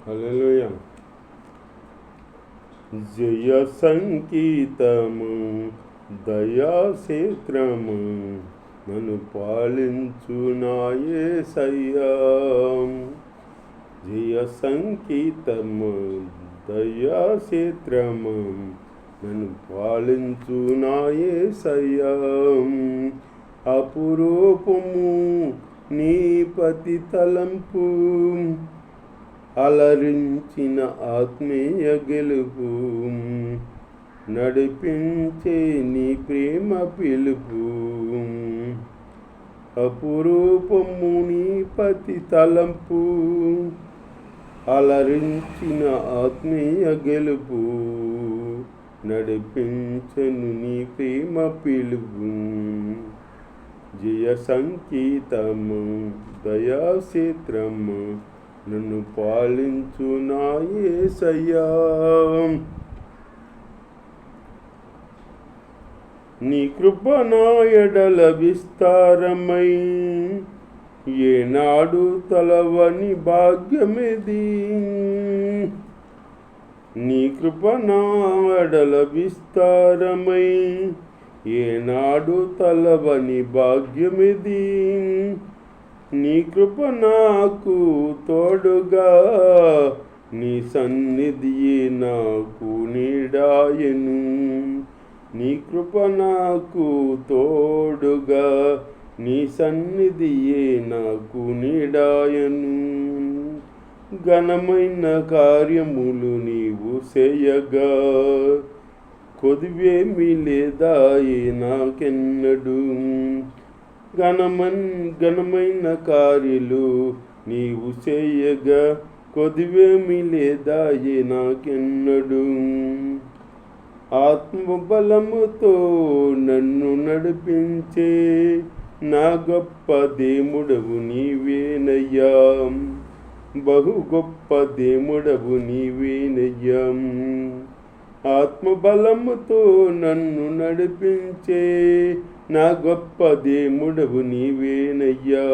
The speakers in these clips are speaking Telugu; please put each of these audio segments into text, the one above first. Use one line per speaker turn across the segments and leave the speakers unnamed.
హల్లెలూయా. జయ సంగీతము దయాక్షేత్రము నన్ను పాలించు నా యేసయ్యా. జయ సంగీతము దయాక్షేత్రము నన్ను పాలించు నా యేసయ్యా. అపురూపము నీ పతి తలంపు అలరించిన ఆత్మీయ గెలుపు నడిపించే నీ ప్రేమ పిలుపు. అపురూపము నీ పతి తలంపు అలరించిన ఆత్మీయ గెలుపు నడిపించను నీ ప్రేమ పిలుపు. జయ సంగీతము దయాక్షేత్రము నన్ను పాలించు నా యేసయ్యా. నీ కృప నా ఎడల విస్తారమై ఏనాడు తలవని భాగ్యమిది. నీ కృప నా ఎడల విస్తారమై ఏనాడు తలవని భాగ్యమిది. నీ కృప నాకు తోడుగా నీ సన్నిధియే నాకు నీడాయను. నీ కృప నాకు తోడుగా నీ సన్నిధియే నాకు నీడాయను. ఘనమైన కార్యములు నీవు చేయగా కొదువేమీ లేదాయే నాకెన్నడు. ఘనమైన కార్యాలు నీవు చేయగా కొదువేమీ లేదాయే నాకెన్నడు. ఆత్మబలముతో నన్ను నడిపించే నా గొప్ప దేవుడవు నీవేనయ్యా. బహు గొప్ప దేవుడవు నీవేనయ్యా. ఆత్మబలముతో నన్ను నడిపించే నా గొప్ప దేవుడవు నీవేనయ్యా.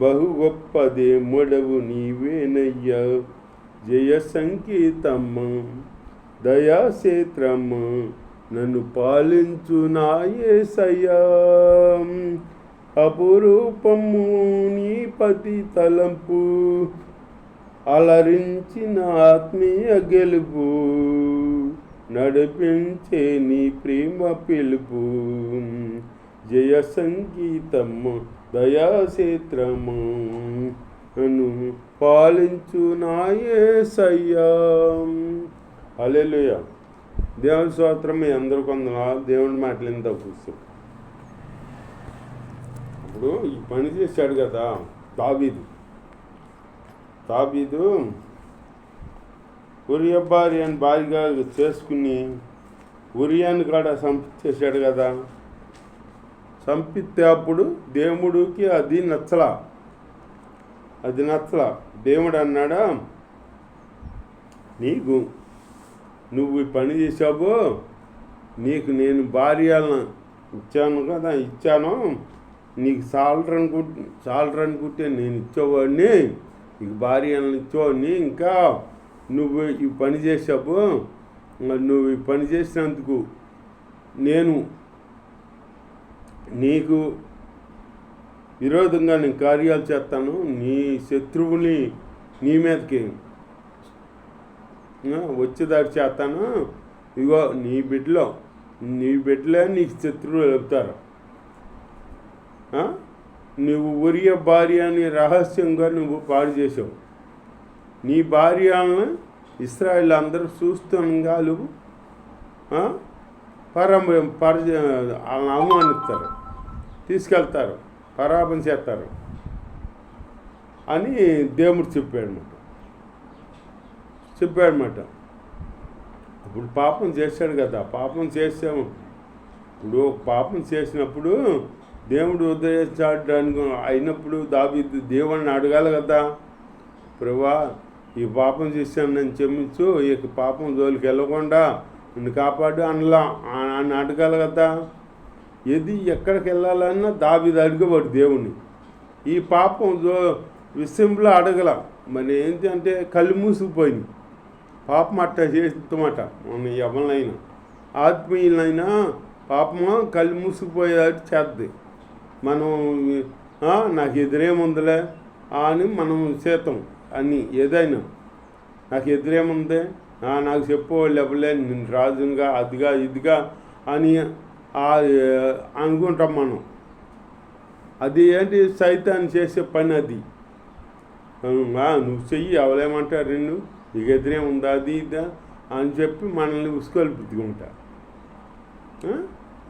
బహు గొప్ప దేవుడవు నీవేనయ్యా. జయ సంగీతము దయాక్షేత్రము నన్ను పాలించు నా యేసయ్యా. అపురూపము నీ పతి తలంపు అలరించిన ఆత్మీయ గెలుపు నడిపించే నీ ప్రేమ పిలుపు. జయ సంగీతము దయాక్షేత్రము నన్ను పాలించు నా యేసయ్యా. హల్లెలూయా. దేవుని స్తోత్రం. మీ అందరూ కొందరు దేవుని మాటలు ఎంత కూర్చో. ఇప్పుడు ఈ పని చేశాడు కదా దావీదు ఉరియా భార్యను భార్యగా చేసుకుని ఉరియాని కాడ చంపించేశాడు కదా. చంపితే అప్పుడు దేవుడికి అది నచ్చలా. దేవుడు అన్నాడా, నువ్వు ఈ పని చేసావు, నీకు నేను భార్యలను ఇచ్చాను, నీకు చాలరనుకుంటే నేను ఇచ్చేవాడిని, నీకు భార్యలను ఇచ్చేవాడిని. ఇంకా నువ్వు ఈ పని చేసావు, నువ్వు ఈ పని చేసినందుకు నేను నీకు విరోధంగా నేను కార్యాలు చేస్తాను, నీ శత్రువుని నీ మీదకి వచ్చేదాడి చేస్తాను. ఇగో నీ బిడ్డలే నీకు శత్రువులు వెళ్తారు. నువ్వు ఉరియా భార్య అని రహస్యంగా నువ్వు పాడు చేసావు. నీ భార్యలను ఇశ్రాయేలు అందరూ చూస్తుండగా వాళ్ళని అవమానిస్తారు, తీసుకెళ్తారు, పరాభం చేస్తారు అని దేవుడు చెప్పాడనమాట. ఇప్పుడు పాపం చేశాడు కదా, పాపం చేసాము. ఇప్పుడు పాపం చేసినప్పుడు దేవుడు ఉదయించడానికి అయినప్పుడు దావీదు దేవుడిని అడగాలి కదా, ప్రభువా ఈ పాపం చేశాను నన్ను క్షమించు, ఈ పాపం జోలికి వెళ్ళకుండా నిన్ను కాపాడు అని అడగాలి కదా. ఎక్కడికి వెళ్ళాలన్నా దావీదు అడిగేవాడు దేవుణ్ణి. ఈ పాపం విషయంలో అడగల. మరి ఏంటి అంటే కళ్ళు మూసుకుపోయింది. పాపం అట్ట చేస్తామట. మన ఎవరినైనా ఆత్మీయులైనా పాపము కళ్ళు మూసుకుపోయేటట్టు చేద్ది. మనం నాకు ఎదురేముందిలే అని మనం చేతాం అని. ఏదైనా నాకు ఎదురేముంది, నాకు చెప్పేవాళ్ళు ఎవరులే, నేను రాజుగా అదిగా ఇదిగా అని అనుకుంటాం మనం. అది ఏంటి సైతాన్ని చేసే పని అది. నువ్వు చెయ్యి, ఎవరేమంటారు నిన్ను, నీకు ఎదురేముందా అది ఇదా అని చెప్పి మనల్ని ఉసుకొల్పుకుంటా.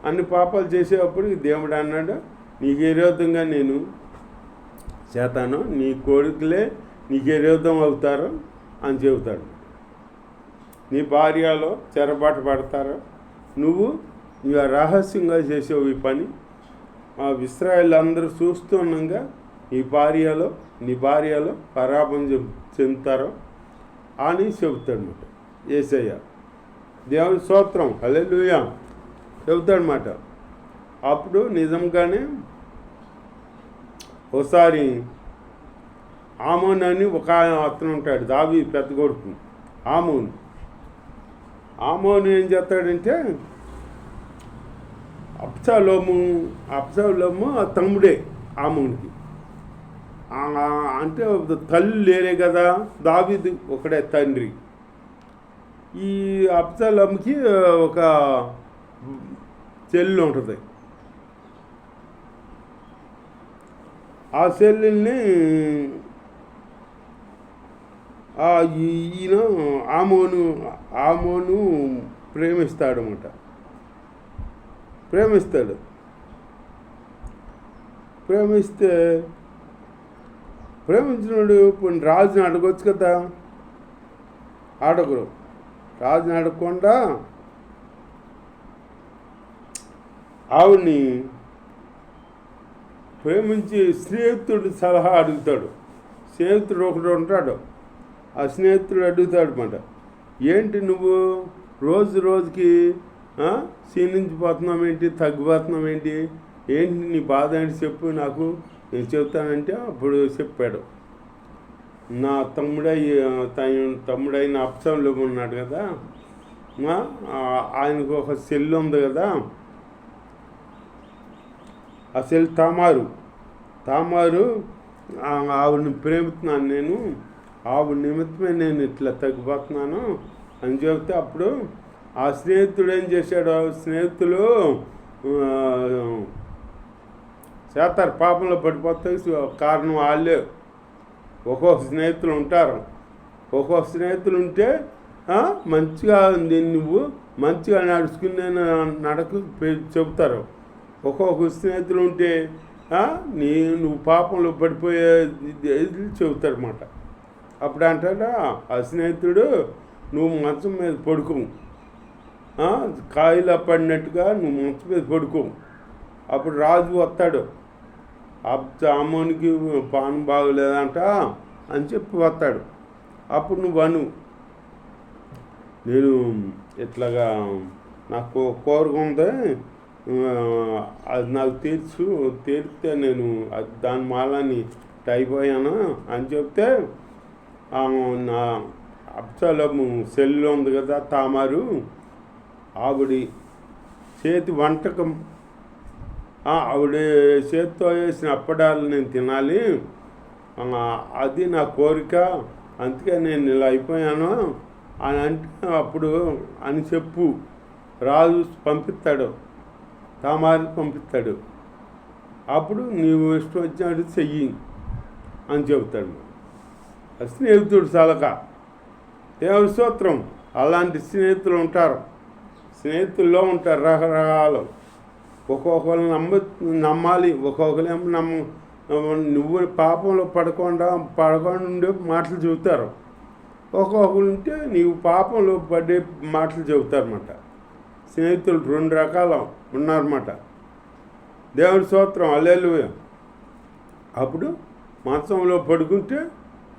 అన్ని పాపాలు చేసేటప్పుడు దేవుడు అన్నాడు, నీకు విరోధంగా నేను చేతాను, నీ కొడుకులే నీకు విరోధం అవుతారు అని చెబుతాడు. నీ భార్యలో చెరబాటు పడతారు. నువ్వు ఇక రహస్యంగా చేసేవు ఈ పని, ఇశ్రాయేలు అందరూ చూస్తుండగా నీ భార్యలో పరాభం చెందుతారు అని చెబుతాడనమాట యేసయ్య. దేవుని స్తోత్రం, హల్లెలూయా చెబుతాడనమాట. అప్పుడు నిజంగానే ఒకసారి ఆమోన్ అని ఒక అతను ఉంటాడు, దావీదు పెద్ద కొడుకు ఆమోను ఏం చేస్తాడంటే, అబ్షాలోము తమ్ముడే ఆమోనికి. అంటే తల్లి లేరే కదా, దావీదు ఒకడే తండ్రి. ఈ అబ్షాలోముకి ఒక చెల్లి ఉంటుంది. ఆ చెల్లెల్ని ఈయన ఆమోను ప్రేమిస్తాడు. ప్రేమించినోడు ఇప్పుడు రాజుని అడగొచ్చు కదా, అడగరు. రాజుని అడగకుండా ఆవిడ్ని ప్రేమించి స్నేహితుడు సలహా అడుగుతాడు. స్నేహితుడు ఒకడు ఉంటాడు, ఆ స్నేహితుడు అడుగుతాడు అన్నమాట, ఏంటి నువ్వు రోజుకి క్షీణించిపోతున్నావు ఏంటి, తగ్గిపోతున్నావు ఏంటి నీ బాధ ఏంటి చెప్పు, నాకు నేను చెప్తానంటే అప్పుడు చెప్పాడు, నా తమ్ముడైన అబ్షాలోము ఉన్నాడు కదా, ఆయనకు ఒక సెల్ ఉంది కదా, ఆ సెల్ తామారు ఆవిడని ప్రేమిస్తున్నాను నేను, ఆవిడ నిమిత్తమే నేను ఇట్లా తగ్గిపోతున్నాను అని చెప్తే, అప్పుడు ఆ స్నేహితుడు ఏం చేశాడు, స్నేహితులు చేస్తారు పాపంలో పడిపోతాయి. కారణం వాళ్ళే. ఒక్కొక్క స్నేహితులు ఉంటారు. ఒక్కొక్క స్నేహితులు ఉంటే మంచిగా నువ్వు మంచిగా నడుచుకునే నడక చెబుతారు. ఒక్కొక్క స్నేహితులు ఉంటే నువ్వు పాపంలో పడిపోయే చెబుతారు అన్నమాట. అప్పుడు అంటాడా ఆ స్నేహితుడు, నువ్వు మంచం మీద పడుకో, కాయలా పడినట్టుగా నువ్వు మంచం మీద పడుకో, అప్పుడు రాజు వస్తాడు, ఆమోనికి పానం బాగోలేదంట అని చెప్పి వస్తాడు. అప్పుడు నువ్వు నేను ఇట్లాగా నాకు కోరిక ఉంది, అది నాకు తీరితే నేను దాని మాలని అయిపోయాను అని చెప్తే, నా అబ్షాలోము సెల్లో ఉంది కదా తామారు, ఆవిడ చేతి వంటకం, ఆవిడ చేతితో వేసిన అప్పడాలు నేను తినాలి, అది నా కోరిక, అందుకే నేను ఇలా అయిపోయాను అని అంటే, అప్పుడు అని చెప్పు, రాజు పంపిస్తాడు, తామారు పంపిస్తాడు. అప్పుడు నీవు ఇష్టం వచ్చినట్టు చెయ్యి అని చెబుతాడు. స్నేహితుడు సలహా. దేవుని స్తోత్రం. అలాంటి స్నేహితులు ఉంటారు, స్నేహితుల్లో ఉంటారు రకరకాలు. ఒక్కొక్కరు నమ్మాలి, ఒక్కొక్కరేమో నువ్వు పాపంలో పడకుండా ఉండే మాటలు చెబుతారు. ఒక్కొక్కరు ఉంటే నీవు పాపంలో పడే మాటలు చెబుతారన్నమాట. స్నేహితులు రెండు రకాలు ఉన్నారన్నమాట. దేవుని స్తోత్రం, హల్లెలూయా. అప్పుడు మంచంలో పడుకుంటే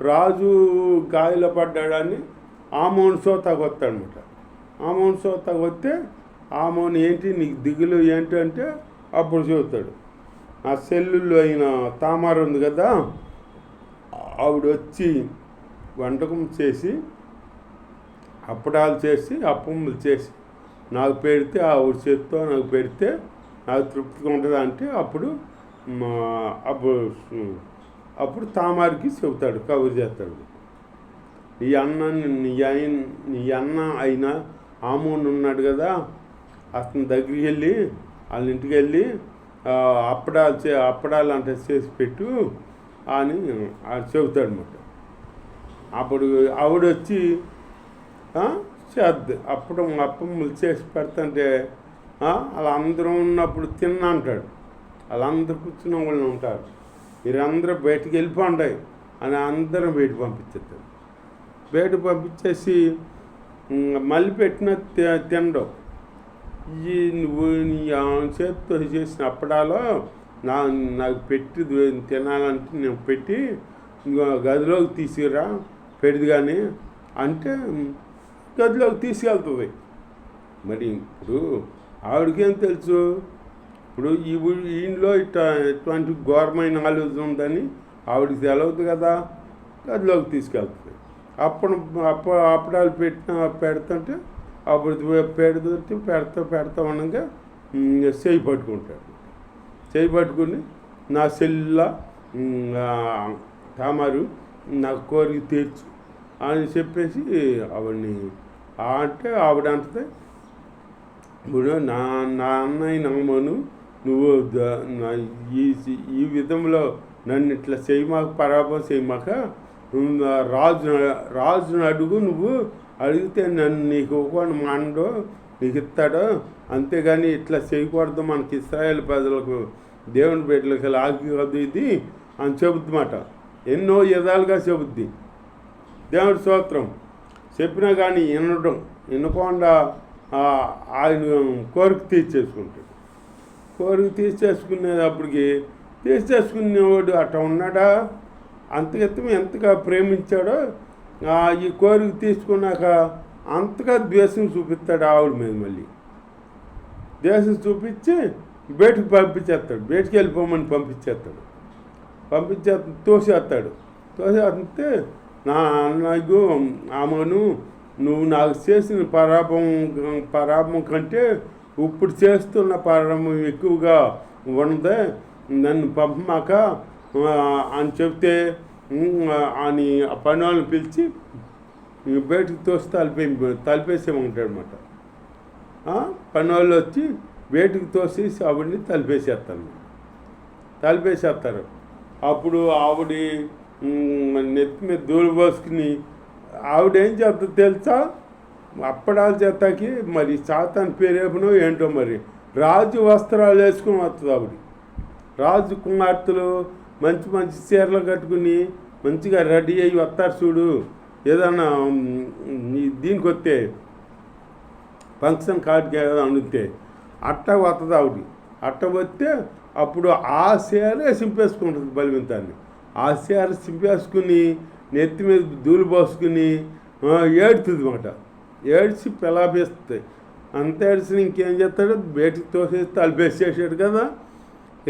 రాజు గాయలో పడ్డాడని ఆమోను సోతకు వస్తాడనమాట. ఆమోను సోతకు వస్తే ఆమోను ఏంటి నీకు దిగులు ఏంటి అంటే అప్పుడు చెబుతాడు, ఆ సెల్లుల్లో అయిన తామారు ఉంది కదా, ఆవిడ వచ్చి వంటకం చేసి అప్పడాలు చేసి అప్పములు చేసి నాకు పెడితే ఆవిడ చేతితో నాకు పెడితే నాకు తృప్తిగా ఉంటుంది అంటే అప్పుడు అప్పుడు అప్పుడు తామారికి చెబుతాడు, కబురు చేస్తాడు. నీ అన్న అయినా ఆమోన్ ఉన్నాడు కదా, అతని దగ్గరికి వెళ్ళి వాళ్ళ ఇంటికి వెళ్ళి అప్పడాలు అంటే చేసి పెట్టు అని చెబుతాడు అన్నమాట. అప్పుడు ఆవిడ వచ్చి చేద్ది అప్పములు చేసి పెడతంటే అలా అందరూ ఉన్నప్పుడు తిన్నా అంటాడు. వాళ్ళందరూ కూర్చున్న వాళ్ళు ఉంటారు, మీరందరూ బయటికి వెళ్ళిపోండి అని అందరం బయట పంపించేస్తాడు. బయట పంపించేసి మళ్ళీ పెట్టిన తినడం. నువ్వు నీ చేతితో చేసిన అప్పడాలో నాకు పెట్టి తినాలంటే నేను పెట్టి గదిలోకి తీసుకురా పెడిది కానీ అంటే గదిలోకి తీసుకెళ్తుంది. మరి ఇప్పుడు ఆవిడకేం తెలుసు, ఇప్పుడు ఈయనలో ఇటువంటి ఘోరమైన ఆలోచన ఉందని ఆవిడకి తెలవదు కదా, గదిలోకి తీసుకెళ్తుంది. అప్పడాలు పెడుతుంటే అప్పుడు పెడతా ఉండగా చేయి పట్టుకుంటాడు. చేయి పట్టుకుని నా సెల్లా తామారు నాకు కోరిక తీర్చు అని చెప్పేసి ఆవిడని అంటే ఆవిడ అంటది, ఇప్పుడు నా అన్నయ్య నమ్మను, నువ్వు ఈ విధంలో నన్ను ఇట్లా చేయమాక, పరాభవం చేయమాక, రాజును అడుగు, నువ్వు అడిగితే నన్ను నీకు ఇవ్వకుండా మాండో నీకు ఇస్తాడో, అంతేగాని ఇట్లా చేయకూడదు, మనకి ఇశ్రాయేలు ప్రజలకు దేవుని బిడ్డలకి లాగదు ఇది అని చెబుద్దన్నమాట. ఎన్నో విధాలుగా చెబుద్ది. దేవుడి స్తోత్రం. చెప్పినా కానీ వినకుండా ఆయన కోరిక తీర్చేసుకుంటాడు. కోరిక తీర్చేసుకునేటప్పటికి తీర్చేసుకునేవాడు అట్లా ఉన్నాడా, అంతకెత్తమే ఎంతగా ప్రేమించాడో ఈ కోరిక తీసుకున్నాక అంతగా ద్వేషం చూపిస్తాడు ఆవిడ మీద. మళ్ళీ ద్వేషం చూపించి బయటకు పంపించేస్తాడు, బయటికి వెళ్ళిపోమని పంపించేస్తాడు. తోసేస్తే నా అన్నయ్యకు ఆమెను నువ్వు నాకు చేసిన పరాభం కంటే ఇప్పుడు చేస్తున్న పరాభం ఎక్కువగా ఉన్నదే, నన్ను పంపమాక అని చెప్తే అని ఆ పని వాళ్ళని పిలిచి బయటకు తోసి తలిపేసేమంటాడు అనమాట. పని వాళ్ళు వచ్చి బయటకు తోసేసి ఆవిడని తలిపేసేస్తారు. అప్పుడు ఆవిడ నెత్తి మీద దూలు పోసుకుని ఆవిడ ఏం చేస్తుంది తెలుసా, అప్పడాలు చేతాకి మరి సాతాన్ పేరేపనో ఏంటో మరి రాజు వస్త్రాలు వేసుకుని వస్తుంది ఆవిడ. రాజు కుమార్తెలు మంచి మంచి చీరలు కట్టుకుని మంచిగా రెడీ అయ్యి వస్తారు చూడు, ఏదన్నా దీనికి వస్తే ఫంక్షన్ కార్డుకి ఏదైనా అడిగితే అట్ట వస్తుంది ఆవిడ. అట్ట వస్తే అప్పుడు ఆ చీరే సింపేసుకుంటుంది బలిమితాన్ని. ఆ చీర సింపేసుకుని నెత్తి మీద దూలు పోసుకుని ఏడుతుంది అన్నమాట. ఏడ్చి పిలాపేస్తుంది. అంత ఏడ్చి ఇంకేం చేస్తాడు, బయటికి తోసేసి తలిపేసేసాడు కదా,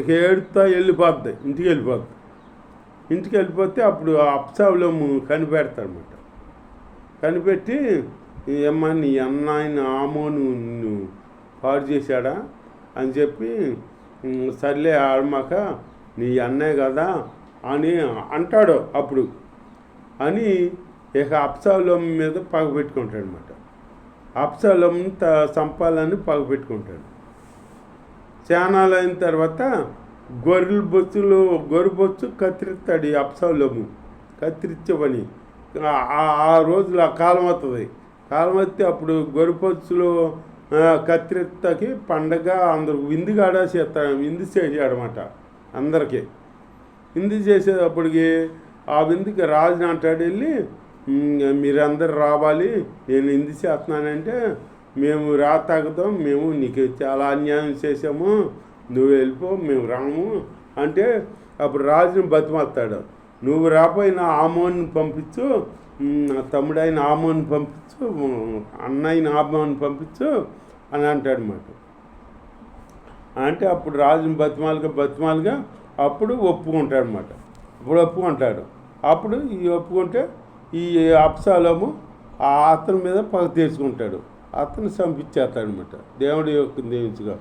ఇక ఏడుతా వెళ్ళిపోద్ది, ఇంటికి వెళ్ళిపోతే అప్పుడు అప్సావులము కనిపెడతాడనమాట. కనిపెట్టి ఏమ్మా నీ అన్నయ్యని ఆమోను నిన్ను పాడు చేశాడా అని చెప్పి, సర్లే ఆడమాక నీ అన్నయ్య కదా అని అంటాడు. అప్పుడు అని ఇక అప్సాలోం మీద పగపెట్టుకుంటాడు అనమాట. అప్సాలోం చంపాలని పగపెట్టుకుంటాడు. చానాలు అయిన తర్వాత గొర్రె బొచ్చు కత్తిరిస్తాడు ఈ అప్సాలోము. కత్తిరించే పని ఆ రోజులు ఆ కాలం వస్తుంది. కాలం వస్తే అప్పుడు గొర్రెపొచ్చులు కత్తిరిత్తకి పండగ అందరు విందు చేసాడనమాట. అందరికీ విందు చేసేటప్పటికి ఆ విందుకి రాజుని అంటాడు వెళ్ళి, మీరందరూ రావాలి, నేను విందు చేస్తున్నానంటే మేము తగ్గుతాం, మేము నీకు చాలా అన్యాయం చేసాము, నువ్వు వెళ్ళిపో, మేము రాము అంటే అప్పుడు రాజుని బతిమాలుతాడు. నువ్వు రాపోయినా ఆమోన్ని పంపించు, తమ్ముడైన ఆమోన్ని పంపించు, అన్నయ్యన ఆమోన్ని పంపించు అని అంటాడు అన్నమాట. అంటే అప్పుడు రాజుని బతిమాలుగా అప్పుడు ఒప్పుకుంటాడు అన్నమాట. అప్పుడు ఒప్పుకుంటే ఈ అబ్షాలోము అతని మీద పగ తీర్చుకుంటాడు, అతను చంపించేస్తాడు అనమాట. దేవుడి యొక్క దీవించుగా.